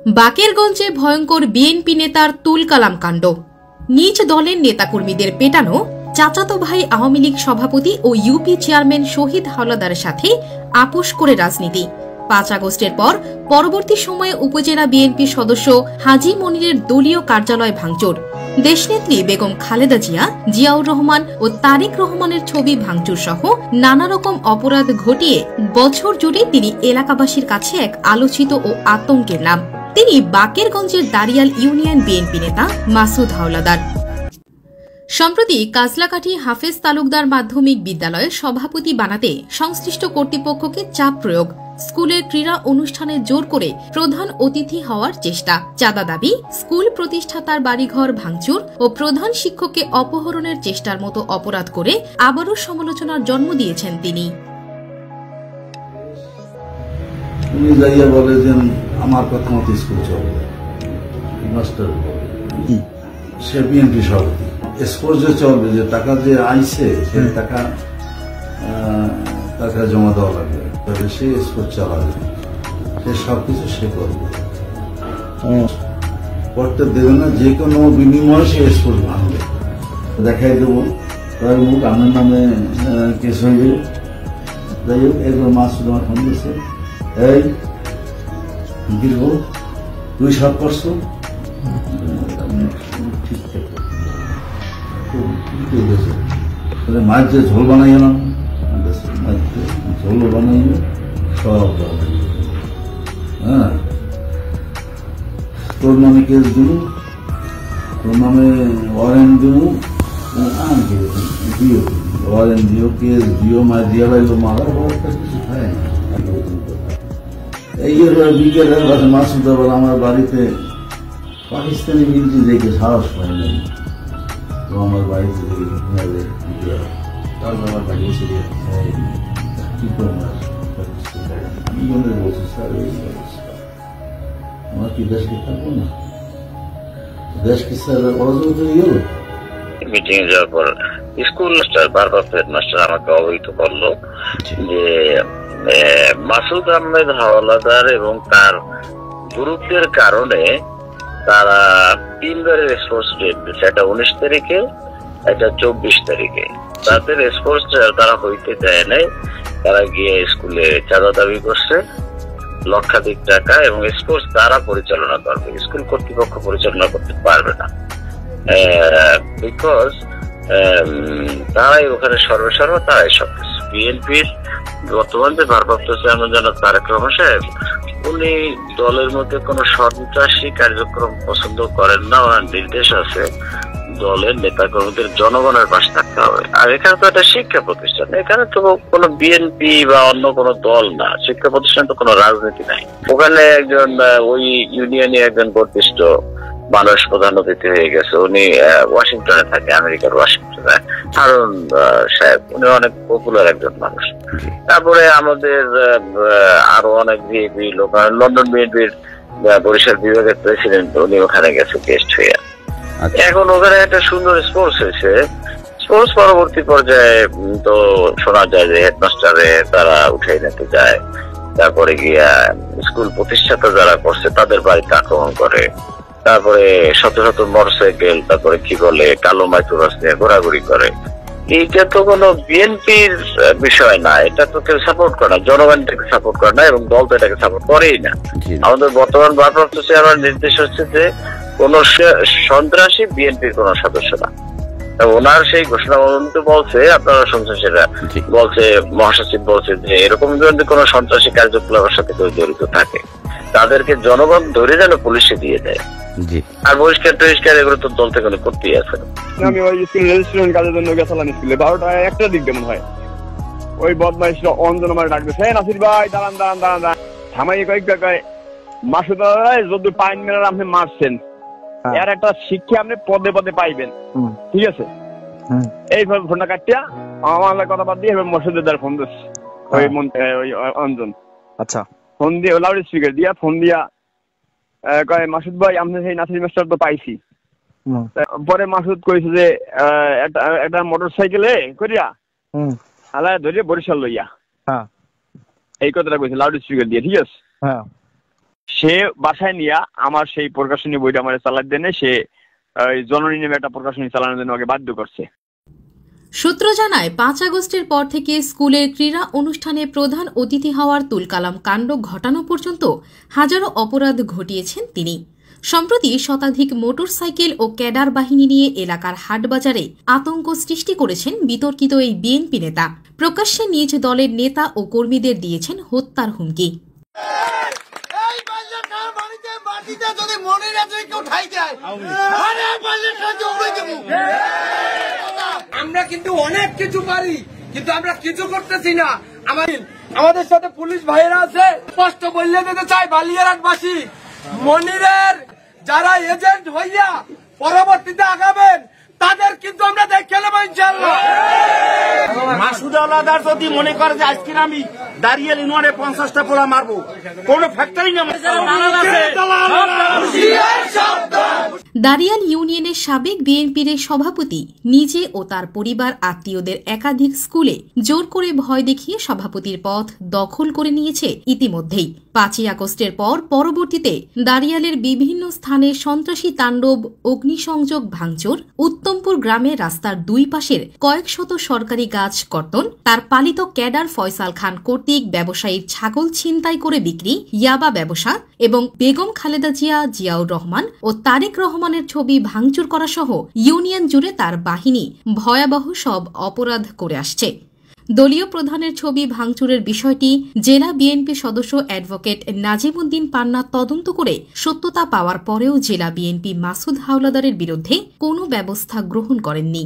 বাকেরগঞ্জে ভয়ঙ্কর বিএনপি নেতার তুলকালাম কাণ্ড। নিজ দলের নেতাকর্মীদের পেটানো, চাচাতো ভাই আওয়ামী লীগ সভাপতি ও ইউপি চেয়ারম্যান শহীদ হাওলাদারের সাথে আপোষ করে রাজনীতি। ৫ আগস্টের পর পরবর্তী সময়ে উপজেলা বিএনপি সদস্য হাজী মনিরের দলীয় কার্যালয় ভাঙচুর, দেশনেত্রী বেগম খালেদা জিয়া, জিয়াউর রহমান ও তারেক রহমানের ছবি ভাঙচুর সহ নানা রকম অপরাধ ঘটিয়ে বছর জুড়ে তিনি এলাকাবাসীর কাছে এক আলোচিত ও আতঙ্কের নাম। তিনি বাকেরগঞ্জের দারিয়াল ইউনিয়ন বিএনপি নেতা মাসুদ হাওলাদার। সম্প্রতি কাজলাকাঠি হাফেজ তালুকদার মাধ্যমিক বিদ্যালয়ের সভাপতি বানাতে সংশ্লিষ্ট কর্তৃপক্ষকে চাপ প্রয়োগ, স্কুলের ক্রীড়া অনুষ্ঠানে জোর করে প্রধান অতিথি হওয়ার চেষ্টা, চাঁদা দাবি, স্কুল প্রতিষ্ঠাতার বাড়িঘর ভাঙচুর ও প্রধান শিক্ষককে অপহরণের চেষ্টার মতো অপরাধ করে আবারও সমালোচনার জন্ম দিয়েছেন তিনি। আমার কথা মতো স্কুল চলবে, মাস্টার সে বিএনপি সভাপতি, স্পোর্টস যে চলবে, যে টাকা যে আইছে সে টাকা টাকা জমা দেওয়া লাগবে, তাহলে সে স্পোর্টস চালাবে, সে সবকিছু সে করবে, করতে দেবে না। যে কোনো বিনিময়ে সে স্পোর্টস ভাঙবে, দেখাই দেবো তার মুখ আমার নামে কেস হয়ে যাবে। যাই হোক, এরপর মাসুদ আমার ফোন দিয়েছে, এই দীর্ঘ তুই সব করছো ঠিক আছে, মাছ যে ঝোল বানাইও না, ঝোল বানাইও সব, হ্যাঁ তোর নামে কেস দিব, তোর নামে ওয়ারেন্ট দিব, আর কি দিও, ওয়ারেন্ট দিও, কেস দিও, মাছ দিয়ে লাগলো, মারা কিছু খায় না। এই বিকেলের কাছে মাসুদ আবার আমার বাড়িতে পাকিস্তানি মিলিটারি দেখে সাহস পায় নাই, তো আমার বাড়িতে বলছি, স্যার আমার কি দেশকে থাকবো না, দেশ কি স্যার অরাজক হয়ে গেল। মিটিং এ যাওয়ার পর স্কুল মাস্টার, বারবার হেডমাস্টার আমাকে অবহিত করলো যে মাসুদ আহমেদ হাওলাদার এবং তার গ্রুপের কারণে তারা 3 বারের স্পোর্টস ডে, একটা 19 তারিখে, একটা 24 তারিখে, তাদের স্পোর্টস তারা হইতে দেয় নাই। তারা গিয়ে স্কুলে চাঁদা দাবি করছে লক্ষাধিক টাকা, এবং স্পোর্টস তারা পরিচালনা করবে, স্কুল কর্তৃপক্ষ পরিচালনা করতে পারবে না, বিকজ তারাই ওখানে সর্বসর্ব, তারাই সবকিছু। বিএনপির বর্তমান যে ভারপ্রাপ্ত চেয়ারম্যান জনাব তারেক রহমান সাহেব, উনি দলের মধ্যে কোন সন্ত্রাসী কার্যক্রম পছন্দ করেন না। ওনার নির্দেশ আছে দলের নেতা কর্মীদের জনগণের পাশে থাকতে হবে। আর এখানে তো একটা শিক্ষা প্রতিষ্ঠান, এখানে তো কোনো বিএনপি বা অন্য কোনো দল না, শিক্ষা প্রতিষ্ঠান তো কোনো রাজনীতি নাই। ওখানে একজন ওই ইউনিয়নে একজন প্রতিষ্ঠিত মানুষ প্রধান অতিথি হয়ে গেছে, উনি ওয়াশিংটনে থাকে, আমেরিকার ওয়াশিংটনে, হারুন সাহেব, উনি অনেক পপুলার একজন মানুষ। তারপরে আমাদের আরো অনেক বিএনপি লোক, লন্ডন বিএনপির বরিশাল বিভাগের প্রেসিডেন্ট, উনি ওখানে গেছে গেস্ট হয়ে। এখন ওখানে একটা সুন্দর স্পোর্টস হয়েছে। স্পোর্টস পরবর্তী পর্যায়ে তো শোনা যায় যে হেডমাস্টারে তারা উঠাই নিতে যায়, তারপরে গিয়া স্কুল প্রতিষ্ঠাতা যারা করছে তাদের বাড়িতে আক্রমণ করে, তারপরে শত শত মোটরসাইকেল, তারপরে কি বলে কালো মাইক্রোবাস নিয়ে ঘোরাঘুরি করে। এইটা তো কোনো বিএনপির বিষয় না, এটা তো কেউ সাপোর্ট করে না, জনগণ এটাকে সাপোর্ট করে না, এবং দল তো এটাকে সাপোর্ট করেই না। আমাদের বর্তমান ভারপ্রাপ্ত চেয়ারম্যান নির্দেশ হচ্ছে যে কোন সন্ত্রাসী বিএনপির কোন সদস্য না। ওনার সেই ঘোষণা অনুযায়ী বলছে, আপনারা শুনছেন সেটা, বলছে মহাসচিব বলছে যে এরকম যদি কোন সন্ত্রাসী কার্যকলাপের সাথে কেউ জড়িত থাকে তাদেরকে জনগণ ধরে যেন পুলিশে দিয়ে দেয়। আর বহিষ্কার টহিষ্কার এগুলো তো দল থেকে করতেই আছে। আমি ওই স্কুল রেজিস্ট্রেশন কাজের জন্য গেছিলাম স্কুলে, 12টা 1টা দিক যেমন হয়, ওই বদমাইশরা অঞ্জন আমার ডাকতেছে, নাসির ভাই দাঁড়ান দাঁড়ান দাঁড়ান দাঁড়ান, থামাই কয়েক মাসুদ যদি পাইন মেলার আপনি মারছেন, এর একটা শিক্ষা আপনি পদে পদে পাইবেন, ঠিক আছে? এই ফোনটা কাটিয়া আমার কথা বাদ দিয়ে মসুদের দ্বারা ফোন দিচ্ছে ওই অঞ্জন, আচ্ছা ফোন দিয়ে লাউড স্পিকার দিয়া ফোন দিয়া কয়, মাসুদ ভাই আপনি সেই নাসির মাস্টার তো পাইছি। পরে মাসুদ কইছে যে একটা মোটর সাইকেলে করিয়া হালায় ধরিয়ে বরিশাল লইয়া, এই কথাটা কইছে লাউড স্পিকার দিয়ে, ঠিক আছে? সে বাসায় নিয়ে আমার সেই প্রকাশনী বইটা আমার চালার জন্য সে জননী নামে একটা প্রকাশনী চালানোর জন্য ওকে বাধ্য করছে। সূত্র জানায় ৫ আগস্টের পর থেকে স্কুলের ক্রীড়া অনুষ্ঠানে প্রধান অতিথি হওয়ার তুলকালাম কাণ্ড ঘটানো পর্যন্ত হাজারো অপরাধ ঘটিয়েছেন তিনি। সম্প্রতি শতাধিক মোটরসাইকেল ও ক্যাডার বাহিনী নিয়ে এলাকার হাটবাজারে আতঙ্ক সৃষ্টি করেছেন বিতর্কিত এই বিএনপি নেতা। প্রকাশ্যে নিজ দলের নেতা ও কর্মীদের দিয়েছেন হত্যার হুমকি। আমরা কিন্তু অনেক কিছু পারি, কিন্তু আমরা কিছু করতেছি না। আমাদের সাথে পুলিশ ভাইয়েরা আছে, স্পষ্ট বললে দিতে চাই বালিয়ারহাটবাসী, মনিরের যারা এজেন্ট হইয়া পরবর্তীতে আগাবেন তাদের কিন্তু আমরা দেখে নেব ইনশাআল্লাহ। মাসুদ আলাদার যদি মনে করে যে আজকে আমি দাঁড়িয়ে ইউনিয়নে 50টা পোলা মারবো, কোন ফ্যাক্টরি না। দাঁড়িয়াল ইউনিয়নের সাবেক বিএনপির সভাপতি নিজে ও তার পরিবার আত্মীয়দের একাধিক স্কুলে জোর করে ভয় দেখিয়ে সভাপতির পদ দখল করে নিয়েছে ইতিমধ্যেই। ৫ই আগস্টের পর পরবর্তীতে দাঁড়িয়ালের বিভিন্ন স্থানে সন্ত্রাসী তাণ্ডব, অগ্নিসংযোগ ভাঙচুর, উত্তমপুর গ্রামের রাস্তার দুই পাশের কয়েক শত সরকারি গাছ কর্তন, তার পালিত ক্যাডার ফয়সাল খান কর্তৃক ব্যবসায়ীর ছাগল ছিনতাই করে বিক্রি, ইয়াবা ব্যবসা এবং বেগম খালেদা জিয়া, জিয়াউর রহমান ও তারেক রহমানের ছবি ভাঙচুর করা সহ ইউনিয়ন জুড়ে তার বাহিনী ভয়াবহ সব অপরাধ করে আসছে। দলীয় প্রধানের ছবি ভাঙচুরের বিষয়টি জেলা বিএনপি সদস্য অ্যাডভোকেট নাজিমুদ্দিন পান্না তদন্ত করে সত্যতা পাওয়ার পরেও জেলা বিএনপি মাসুদ হাওলাদারের বিরুদ্ধে কোনো ব্যবস্থা গ্রহণ করেননি।